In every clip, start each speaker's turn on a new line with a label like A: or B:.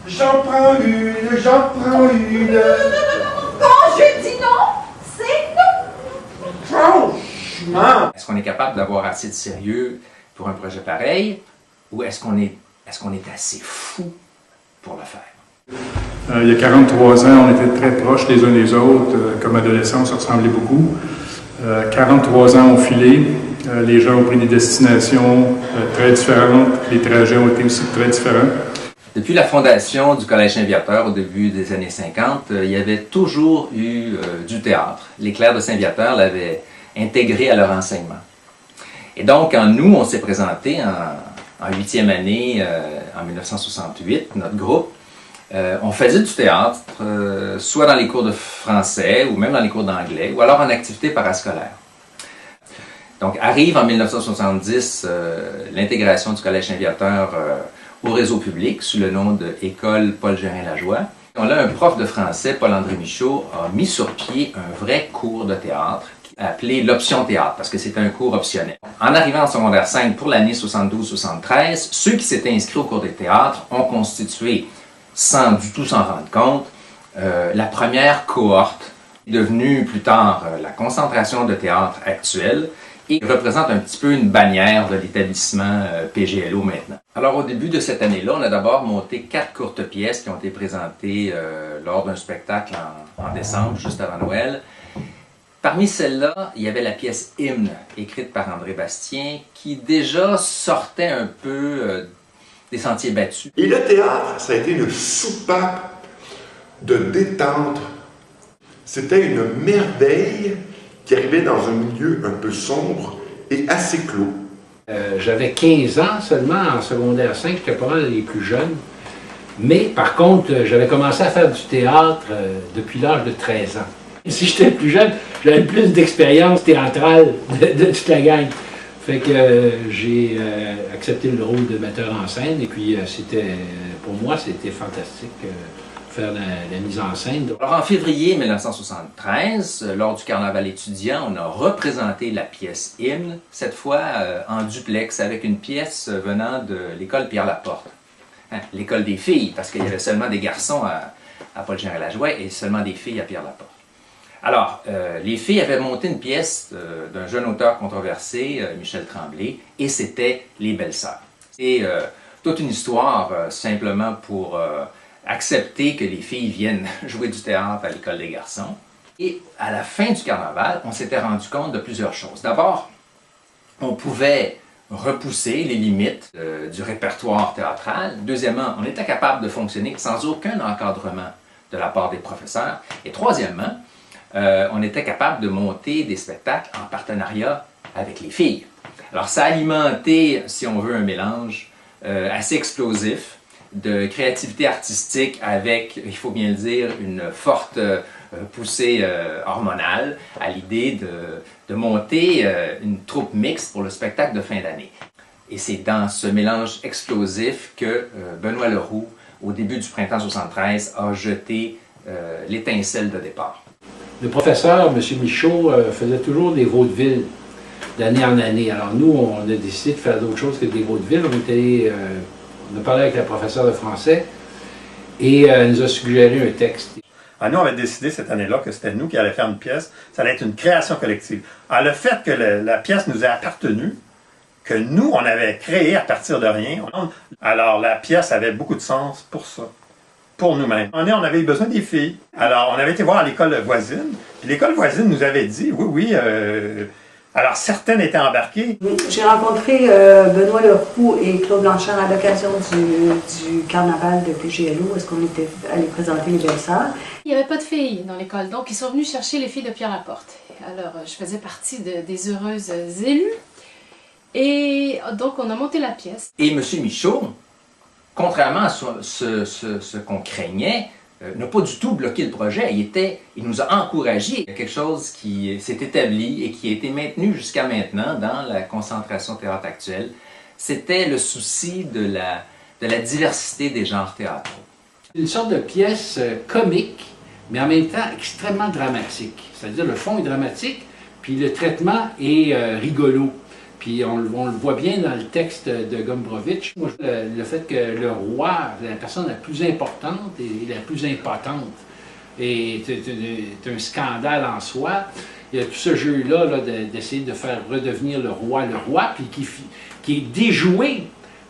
A: J'en prends une, j'en prends une.
B: Quand je dis non, c'est non.
A: Franchement.
C: Est-ce qu'on est capable d'avoir assez de sérieux pour un projet pareil ou est-ce qu'on est assez fou pour le faire?
D: Il y a 43 ans, on était très proches les uns des autres. Comme adolescents, on se ressemblait beaucoup. 43 ans ont filé. Les gens ont pris des destinations très différentes. Les trajets ont été aussi très différents.
C: Depuis la fondation du Collège Saint-Viateur au début des années 50, il y avait toujours eu du théâtre. Les Clercs de Saint-Viateur l'avaient intégré à leur enseignement. Et donc, quand nous, on s'est présenté en 8e année, en 1968, notre groupe, on faisait du théâtre, soit dans les cours de français ou même dans les cours d'anglais, ou alors en activité parascolaire. Donc, arrive en 1970 l'intégration du Collège Saint-Viateur au réseau public sous le nom de École Paul Gérin-Lajoie. Là, un prof de français, Paul-André Michaud, a mis sur pied un vrai cours de théâtre appelé l'option théâtre, parce que c'était un cours optionnel. En arrivant en secondaire 5 pour l'année 72-73, ceux qui s'étaient inscrits au cours de théâtre ont constitué, sans du tout s'en rendre compte, la première cohorte, devenue plus tard la concentration de théâtre actuelle, et représente un petit peu une bannière de l'établissement PGLO maintenant. Alors au début de cette année-là, on a d'abord monté 4 courtes pièces qui ont été présentées lors d'un spectacle en décembre, juste avant Noël. Parmi celles-là, il y avait la pièce Hymne, écrite par André Bastien, qui déjà sortait un peu des sentiers battus.
A: Et le théâtre, ça a été une soupape de détente. C'était une merveille qui arrivait dans un milieu un peu sombre et assez clos.
E: J'avais 15 ans seulement en secondaire 5, j'étais pas mal les plus jeunes. Mais par contre, j'avais commencé à faire du théâtre depuis l'âge de 13 ans. Si j'étais plus jeune, j'avais plus d'expérience théâtrale de toute la gang. Fait que j'ai accepté le rôle de metteur en scène et puis pour moi, c'était fantastique. Faire la mise en scène.
C: Alors en février 1973, lors du carnaval étudiant, on a représenté la pièce Hymne, cette fois en duplex, avec une pièce venant de l'école Pierre-Laporte. L'école des filles, parce qu'il y avait seulement des garçons à Paul Gérin-Lajoie et seulement des filles à Pierre-Laporte. Alors, les filles avaient monté une pièce d'un jeune auteur controversé, Michel Tremblay, et c'était Les Belles-Sœurs. C'est toute une histoire simplement pour accepter que les filles viennent jouer du théâtre à l'école des garçons. Et à la fin du carnaval, on s'était rendu compte de plusieurs choses. D'abord, on pouvait repousser les limites du répertoire théâtral. Deuxièmement, on était capable de fonctionner sans aucun encadrement de la part des professeurs. Et troisièmement, on était capable de monter des spectacles en partenariat avec les filles. Alors ça a alimenté, si on veut, un mélange assez explosif de créativité artistique avec, il faut bien le dire, une forte poussée hormonale à l'idée de monter une troupe mixte pour le spectacle de fin d'année. Et c'est dans ce mélange explosif que Benoît Leroux, au début du printemps 73, a jeté l'étincelle de départ.
E: Le professeur, M. Michaud, faisait toujours des vaudevilles d'année en année. Alors nous, on a décidé de faire d'autres choses que des vaudevilles. On a parlé avec la professeure de français et elle nous a suggéré un texte.
F: Alors nous, on avait décidé cette année-là que c'était nous qui allions faire une pièce. Ça allait être une création collective. Alors le fait que la pièce nous ait appartenu, que nous, on avait créé à partir de rien, alors la pièce avait beaucoup de sens pour ça, pour nous-mêmes. On avait eu besoin des filles. Alors on avait été voir l'école voisine, puis l'école voisine nous avait dit, oui, alors certaines étaient embarquées.
B: J'ai rencontré Benoît Leroux et Claude Blanchard à l'occasion du carnaval de PGLO, où est-ce qu'on était allé présenter Les Belles-Sœurs.
G: Il n'y avait pas de filles dans l'école, donc ils sont venus chercher les filles de Pierre-Laporte. Alors je faisais partie des heureuses élues, et donc on a monté la pièce.
C: Et M. Michaud, contrairement à ce qu'on craignait, n'a pas du tout bloqué le projet. Il nous a encouragés. Il y a quelque chose qui s'est établi et qui a été maintenu jusqu'à maintenant dans la concentration théâtre actuelle. C'était le souci de la diversité des genres théâtraux.
E: Une sorte de pièce comique, mais en même temps extrêmement dramatique. C'est-à-dire le fond est dramatique, puis le traitement est rigolo. Puis on le voit bien dans le texte de Gombrowicz. Moi, le fait que le roi, la personne la plus importante et la plus impotente, est un scandale en soi. Il y a tout ce jeu-là d'essayer de faire redevenir le roi, puis qui est déjoué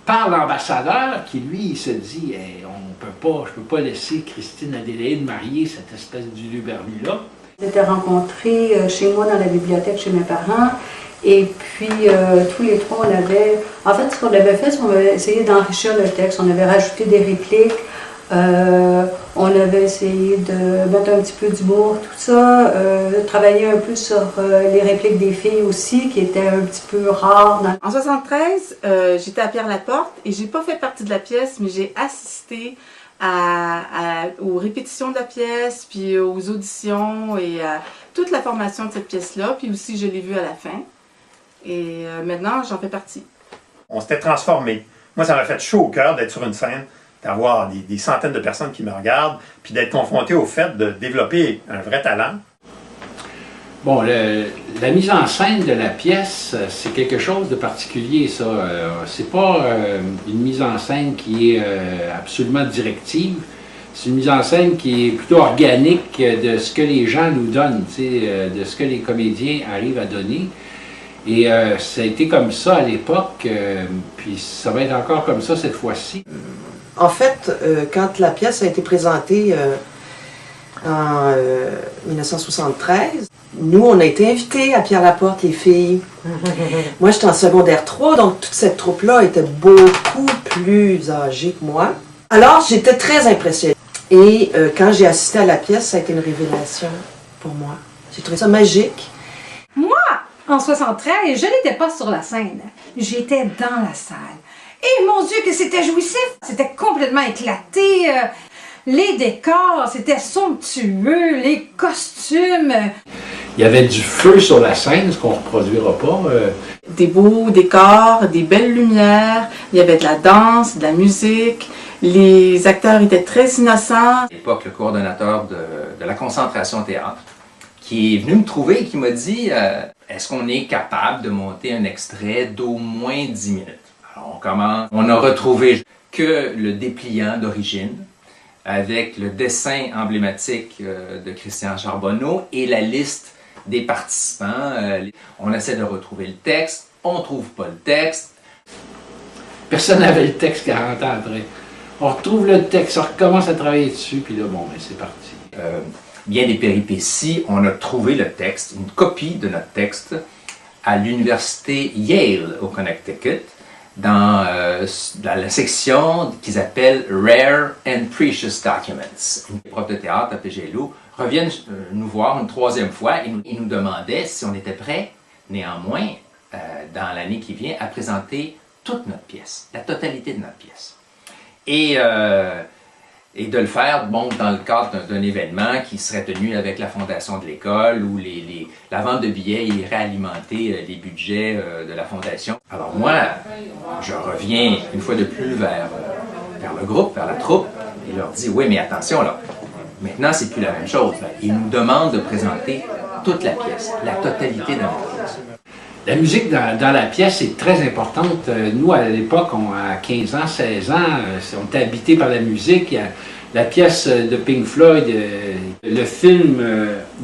E: par l'ambassadeur qui, lui, il se dit hey, je ne peux pas laisser Christine Adélaïde marier cette espèce d'uluberlu-là.
B: On s'était rencontrés chez moi dans la bibliothèque chez mes parents. Et puis, tous les trois, en fait, ce qu'on avait fait, c'est qu'on avait essayé d'enrichir le texte. On avait rajouté des répliques. On avait essayé de mettre un petit peu d'humour, tout ça. Travailler un peu sur les répliques des filles aussi, qui étaient un petit peu rares.
H: En 73, j'étais à Pierre-Laporte et j'ai pas fait partie de la pièce, mais j'ai assisté aux répétitions de la pièce, puis aux auditions et à toute la formation de cette pièce-là. Puis aussi, je l'ai vue à la fin. Et maintenant, j'en fais partie.
F: On s'était transformés. Moi, ça m'a fait chaud au cœur d'être sur une scène, d'avoir des centaines de personnes qui me regardent, puis d'être confronté au fait de développer un vrai talent.
E: Bon, la mise en scène de la pièce, c'est quelque chose de particulier, ça. C'est pas une mise en scène qui est absolument directive. C'est une mise en scène qui est plutôt organique de ce que les gens nous donnent, de ce que les comédiens arrivent à donner. Et ça a été comme ça à l'époque, puis ça va être encore comme ça cette fois-ci.
I: En fait, quand la pièce a été présentée en 1973, nous, on a été invités à Pierre-Laporte, les filles. Moi, j'étais en secondaire 3, donc toute cette troupe-là était beaucoup plus âgée que moi. Alors, j'étais très impressionnée. Et quand j'ai assisté à la pièce, ça a été une révélation pour moi. J'ai trouvé ça magique.
J: Moi, en 73, je n'étais pas sur la scène. J'étais dans la salle. Et mon Dieu, que c'était jouissif! C'était complètement éclaté. Les décors, c'était somptueux. Les costumes.
E: Il y avait du feu sur la scène, ce qu'on ne reproduira pas.
H: Des beaux décors, des belles lumières. Il y avait de la danse, de la musique. Les acteurs étaient très innocents.
C: À l'époque, le coordonnateur de la concentration théâtre, qui est venu me trouver et qui m'a dit est-ce qu'on est capable de monter un extrait d'au moins 10 minutes? Alors on a retrouvé que le dépliant d'origine, avec le dessin emblématique de Christian Charbonneau et la liste des participants. On essaie de retrouver le texte, on ne trouve pas le texte.
E: Personne n'avait le texte 40 ans après. On retrouve le texte, on recommence à travailler dessus, puis là, bon, ben, c'est parti.
C: Bien des péripéties, on a trouvé le texte, une copie de notre texte, à l'université Yale au Connecticut, dans la section qu'ils appellent Rare and Precious Documents. Les profs de théâtre à PGLO reviennent nous voir une troisième fois et nous demandaient si on était prêts, néanmoins, dans l'année qui vient, à présenter toute notre pièce, la totalité de notre pièce. Et de le faire bon, dans le cadre d'un événement qui serait tenu avec la fondation de l'école où la vente de billets irait alimenter les budgets de la fondation. Alors moi, je reviens une fois de plus vers le groupe, vers la troupe, et leur dis « Oui, mais attention, là, maintenant c'est plus la même chose. » Ils nous demandent de présenter toute la pièce, la totalité de notre pièce.
E: La musique dans la pièce est très importante. Nous, à l'époque, à 15 ans, 16 ans, on était habités par la musique. Il y a la pièce de Pink Floyd, le film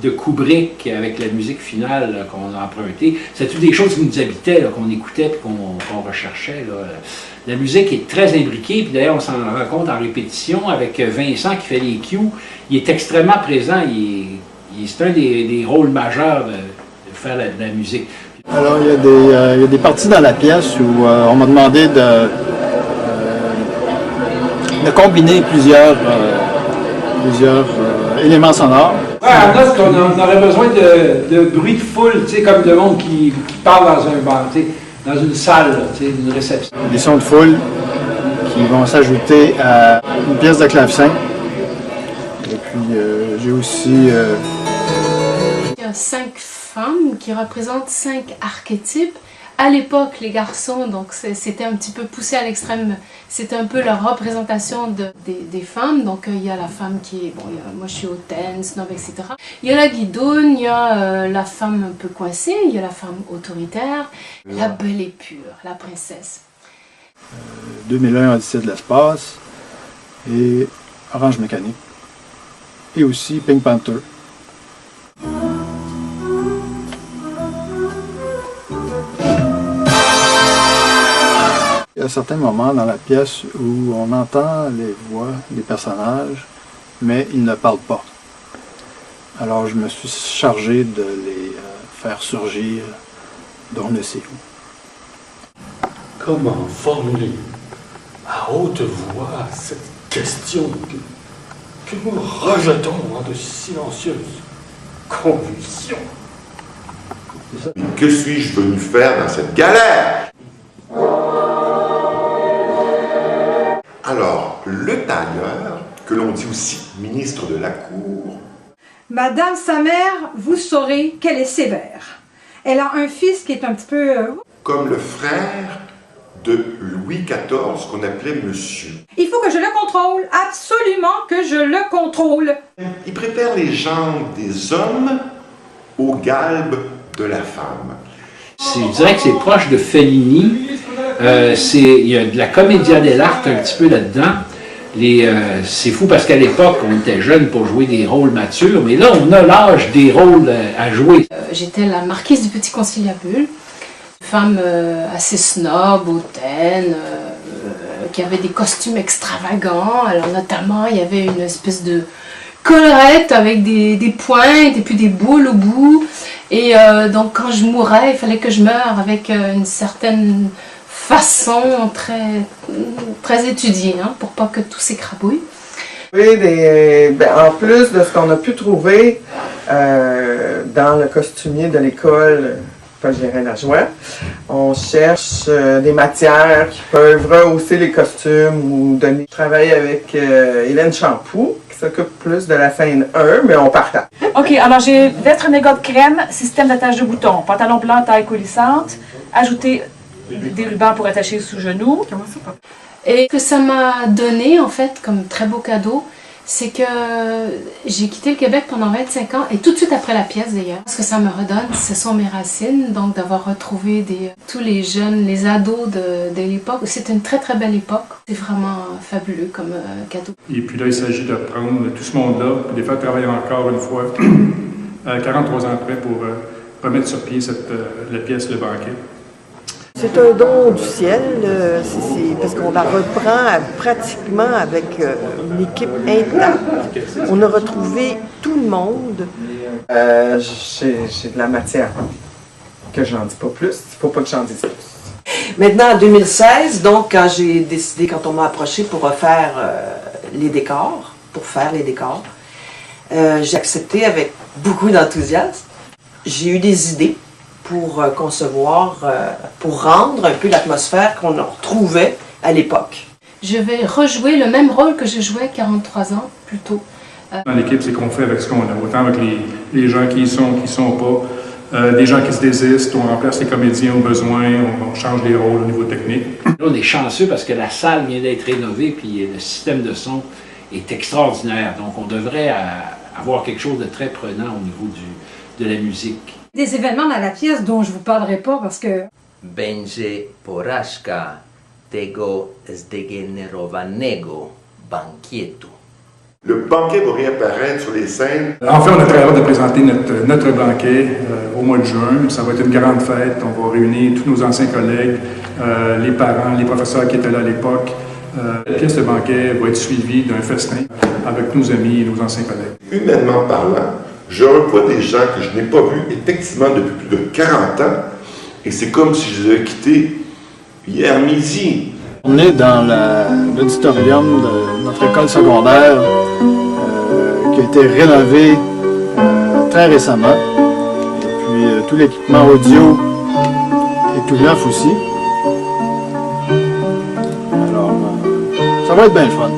E: de Kubrick avec la musique finale qu'on a empruntée. C'est toutes des choses qui nous habitaient, qu'on écoutait et qu'on recherchait. Là. La musique est très imbriquée, puis d'ailleurs, on s'en rend compte en répétition avec Vincent qui fait les cues. Il est extrêmement présent. C'est un des rôles majeurs de faire de la musique.
K: Alors, il y a des parties dans la pièce où on m'a demandé de combiner plusieurs éléments sonores.
E: Ouais, à note qu'on aurait besoin de bruit de foule, tu sais, comme de monde qui parle dans un bar, tu sais, dans une salle, tu sais, une réception.
K: Des sons de foule qui vont s'ajouter à une pièce de clavecin. Et puis, j'ai aussi...
G: Il y a 5 femmes qui représentent 5 archétypes À l'époque, les garçons, donc c'était un petit peu poussé à l'extrême, c'était un peu leur représentation des femmes. Donc il y a la femme qui est, bon, moi je suis hautaine, snob, etc. Il y a la guidoune, il y a la femme un peu coincée, il y a la femme autoritaire, la belle et pure, la princesse.
K: 2001, Odyssée de l'espace et Orange Mécanique. Et aussi Pink Panther. Il y a certains moments dans la pièce où on entend les voix des personnages, mais ils ne parlent pas. Alors je me suis chargé de les faire surgir d'on ne sait où.
L: Comment formuler à haute voix cette question que nous rejetons en de silencieuses convulsions?
A: Que suis-je venu faire dans cette galère? Alors, le tailleur, que l'on dit aussi ministre de la Cour...
J: Madame sa mère, vous saurez qu'elle est sévère. Elle a un fils qui est un petit peu...
A: Comme le frère de Louis XIV, qu'on appelait monsieur.
J: Il faut que je le contrôle, absolument que je le contrôle.
A: Il prépare les jambes des hommes aux galbes de la femme.
E: Je dirais que c'est proche de Fellini. Il y a de la commedia dell'arte un petit peu là-dedans. C'est fou parce qu'à l'époque, on était jeunes pour jouer des rôles matures, mais là, on a l'âge des rôles à jouer.
G: J'étais la marquise du Petit Conciliabule, une femme assez snob, hautaine, qui avait des costumes extravagants. Alors notamment, il y avait une espèce de collerette avec des pointes et puis des boules au bout. Et donc quand je mourais, il fallait que je meure avec une certaine façon très étudiée, hein, pour pas que tout s'écrabouille.
I: Oui, en plus de ce qu'on a pu trouver dans le costumier de l'école Paul Gérin-Lajoie, on cherche des matières qui peuvent rehausser les costumes ou donner. Je travaille avec Hélène Champoux, qui s'occupe plus de la scène 1, mais on partage.
M: OK, alors j'ai vêtres négots de crème, système d'attache de boutons, pantalon blanc, taille coulissante, ajouter des rubans pour attacher sous genou.
G: Et ce que ça m'a donné, en fait, comme très beau cadeau, c'est que j'ai quitté le Québec pendant 25 ans, et tout de suite après la pièce d'ailleurs. Ce que ça me redonne, ce sont mes racines, donc d'avoir retrouvé tous les jeunes, les ados de l'époque. C'est une très très belle époque. C'est vraiment fabuleux comme cadeau.
D: Et puis là, il s'agit de prendre tout ce monde-là, pour les faire travailler encore une fois, 43 ans après, pour remettre sur pied la pièce Le Banquet.
I: C'est un don du ciel, parce qu'on la reprend pratiquement avec une équipe intacte. On a retrouvé tout le monde. J'ai de la matière que j'en dis pas plus. Il faut pas que j'en dise plus. Maintenant, en 2016, donc quand on m'a approché pour refaire les décors, j'ai accepté avec beaucoup d'enthousiasme. J'ai eu des idées pour concevoir, pour rendre un peu l'atmosphère qu'on retrouvait à l'époque.
G: Je vais rejouer le même rôle que je jouais 43 ans plus tôt.
D: Dans l'équipe, c'est qu'on fait avec ce qu'on a, autant avec les gens qui y sont pas, des gens qui se désistent, on remplace les comédiens au besoin, on change les rôles au niveau technique.
E: Là, on est chanceux parce que la salle vient d'être rénovée, puis le système de son est extraordinaire. Donc, on devrait avoir quelque chose de très prenant au niveau de la musique.
J: Des événements dans la pièce dont je vous parlerai pas parce que...
N: Będzie porażka tego zdegenerowanego bankietu.
A: Le banquet va réapparaître sur les scènes.
D: En fait, on a très hâte de présenter notre banquet au mois de juin. Ça va être une grande fête. On va réunir tous nos anciens collègues, les parents, les professeurs qui étaient là à l'époque. La pièce de banquet va être suivie d'un festin avec nos amis et nos anciens collègues.
A: Humainement parlant, je revois des gens que je n'ai pas vus effectivement depuis plus de 40 ans, et c'est comme si je les avais quittés hier midi.
K: On est dans l'auditorium de notre école secondaire qui a été rénové très récemment. Et puis tout l'équipement audio est tout neuf aussi. Alors, ça va être bien le fun.